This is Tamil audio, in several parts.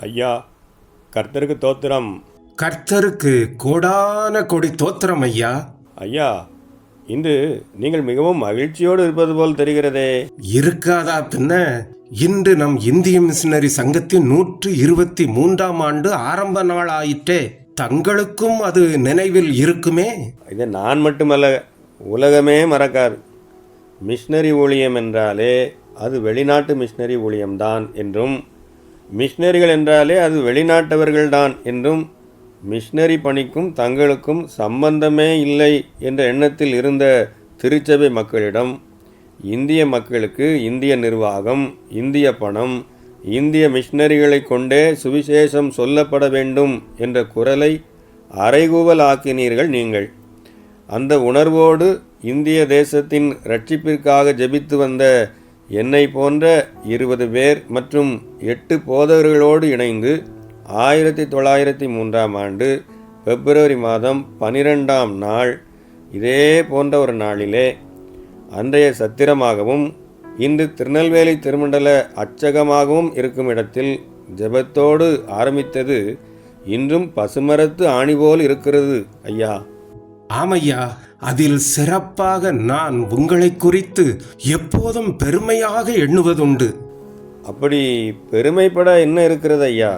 ஐயா, கர்த்தருக்கு தோத்திரம். கர்த்தருக்கு கோடான கொடி தோத்திரம் ஐயா. ஐயா, இன்று நீங்கள் மிகவும் மகிழ்ச்சியோடு இருப்பது போல் தெரிகிறதே. இருக்காதா பின்ன. இன்று நம் இந்திய மிஷனரி சங்கத்தின் 123ஆம் ஆண்டு ஆரம்ப நாள் ஆயிற்றே. தங்களுக்கும் அது நினைவில் இருக்குமே. இது நான் மட்டுமல்ல, உலகமே மறக்காது. மிஷனரி ஊழியம் என்றாலே அது வெளிநாட்டு மிஷனரி ஊழியம்தான் என்றும், மிஷனரிகள் என்றாலே அது வெளிநாட்டவர்கள்தான் என்றும், மிஷனரி பணிக்கும் தங்களுக்கும் சம்பந்தமே இல்லை என்ற எண்ணத்தில் இருந்த திருச்சபை மக்களிடம் இந்திய மக்களுக்கு இந்திய நிர்வாகம், இந்திய பணம், இந்திய மிஷனரிகளை கொண்டே சுவிசேஷம் சொல்லப்பட வேண்டும் என்ற குரலை அறைகூவல் ஆக்கினீர்கள் நீங்கள். அந்த உணர்வோடு இந்திய தேசத்தின் இரட்சிப்பிற்காக ஜெபித்து வந்த என்னை போன்ற 20 பேர் மற்றும் 8 போதகர்களோடு இணைந்து 1903ஆம் ஆண்டு பிப்ரவரி மாதம் 12ஆம் நாள் இதே போன்ற ஒரு நாளிலே அன்றைய சத்திரமாகவும் இன்று திருநெல்வேலி திருமண்டல அச்சகமாகவும் இருக்கும் இடத்தில் ஜெபத்தோடு ஆரம்பித்தது இன்றும் பசுமரத்து ஆணி போல் இருக்கிறது ஐயா. ஆமையா, அதில் சிறப்பாக நான் உங்களை குறித்து எப்போதும் பெருமையாக எண்ணுவதுண்டு. அப்படி பெருமைப்பட என்ன இருக்கிறது ஐயா?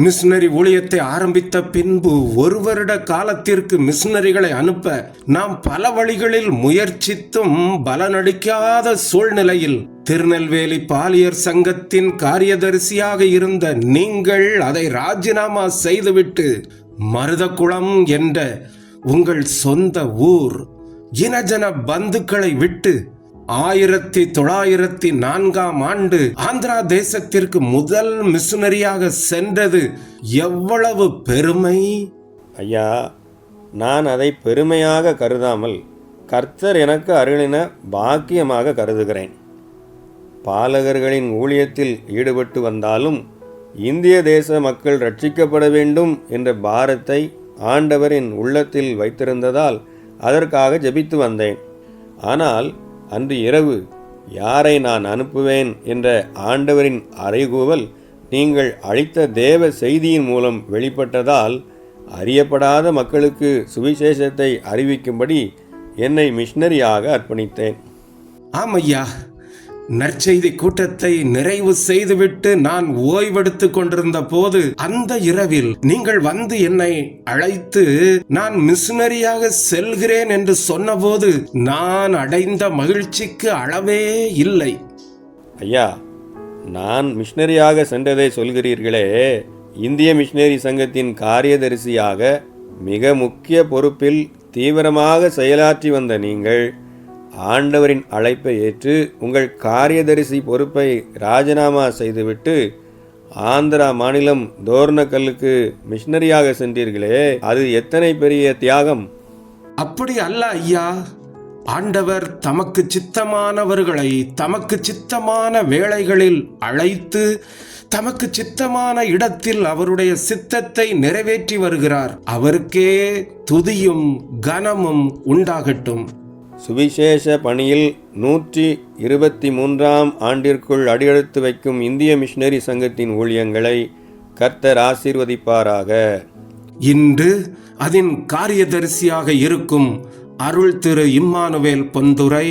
மிஷனரி ஊழியத்தை ஆரம்பித்த பின்பு 1 வருட காலத்திற்கு மிஷனரிகளை அனுப்ப நாம் பல வழிகளில் முயற்சித்தும் பலனளிக்காத சூழ்நிலையில் திருநெல்வேலி பாலியர் சங்கத்தின் காரியதரிசியாக இருந்த நீங்கள் அதை ராஜினாமா செய்துவிட்டு மருதகுளம் என்ற உங்கள் சொந்த ஊர், இனஜன பந்துக்களை விட்டு 1904ஆம் ஆண்டு ஆந்திரா தேசத்திற்கு முதல் மிஷனரியாக சென்றது எவ்வளவு பெருமை! ஐயா, நான் அதை பெருமையாக கருதாமல் கர்த்தர் எனக்கு அருளின பாக்கியமாக கருதுகிறேன். பாலகர்களின் ஊழியத்தில் ஈடுபட்டு வந்தாலும் இந்திய தேச மக்கள் ரட்சிக்கப்பட வேண்டும் என்ற பாரத்தை ஆண்டவரின் உள்ளத்தில் வைத்திருந்ததால் அதற்காக ஜெபித்து வந்தேன். ஆனால் அன்று இரவு யாரை நான் அனுப்புவேன் என்ற ஆண்டவரின் அறைகூவல் நீங்கள் அளித்த தேவ செய்தியின் மூலம் வெளிப்பட்டதால் அறியப்படாத மக்களுக்கு சுவிசேஷத்தை அறிவிக்கும்படி என்னை மிஷனரியாக அர்ப்பணித்தேன். ஆமையா, நற்செய்தி கூட்டத்தை நிறைவு செய்துவிட்டு நான் ஓய்வெடுத்து கொண்டிருந்த போது அந்த இரவில் நீங்கள் வந்து என்னை அழைத்து நான் மிஷனரியாக செல்கிறேன் என்று சொன்னபோது நான் அடைந்த மகிழ்ச்சிக்கு அளவே இல்லை. ஐயா, நான் மிஷனரியாக சென்றதை சொல்கிறீர்களே, இந்திய மிஷனரி சங்கத்தின் காரியதரிசியாக மிக முக்கிய பொறுப்பில் தீவிரமாக செயலாற்றி வந்த நீங்கள் ஆண்டவரின் அழைப்பை ஏற்று உங்கள் காரியதரிசி பொறுப்பை ராஜினாமா செய்துவிட்டு ஆந்திரா மாநிலம் தோர்னக்கல்லுக்கு மிஷனரியாக சென்றீர்களே, அது எத்தனை பெரிய தியாகம்! அப்படி அல்ல ஐயா. ஆண்டவர் தமக்கு சித்தமானவர்களை தமக்கு சித்தமான வேளைகளில் அழைத்து தமக்கு சித்தமான இடத்தில் அவருடைய சித்தத்தை நிறைவேற்றி வருகிறார். அவருக்கே துதியும் கனமும் உண்டாகட்டும். சுவிசேஷ பணியில் 123ஆம் ஆண்டிற்குள் அடியெடுத்து வைக்கும் இந்திய மிஷனரி சங்கத்தின் ஊழியங்களை கர்த்தர் ஆசீர்வதிப்பாராக. இன்று அதன் காரியதரிசியாக இருக்கும் அருள் திரு இம்மானுவேல் பொந்துரை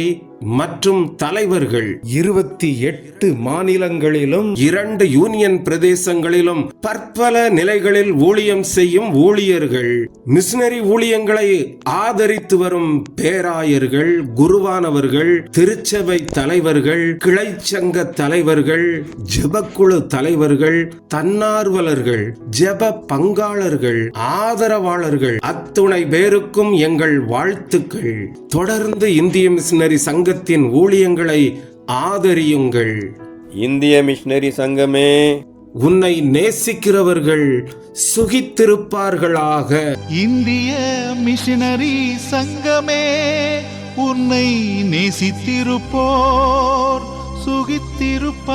மற்றும் தலைவர்கள் 28 மாநிலங்களிலும் 2 யூனியன் பிரதேசங்களிலும் பற்பல நிலைகளில் ஊழியம் செய்யும் ஊழியர்கள், மிஷனரி ஊழியங்களை ஆதரித்து வரும் பேராயர்கள், குருவானவர்கள், திருச்சபை தலைவர்கள், கிளைச்சங்க தலைவர்கள், ஜெபக்குழு தலைவர்கள், தன்னார்வலர்கள், ஜெப பங்காளர்கள், ஆதரவாளர்கள் அத்துணை பேருக்கும் எங்கள் வாழ்த்துக்கள். தொடர்ந்து இந்திய மிஷனரி சங்கத்தின் ஊழியங்களை ஆதரியுங்கள். இந்திய மிஷனரி சங்கமே, உன்னை நேசிக்கிறவர்கள் சுகித்திருப்பார்களாக. இந்திய மிஷனரி சங்கமே, உன்னை நேசித்திருப்போர் சுகித்திருப்பாரே.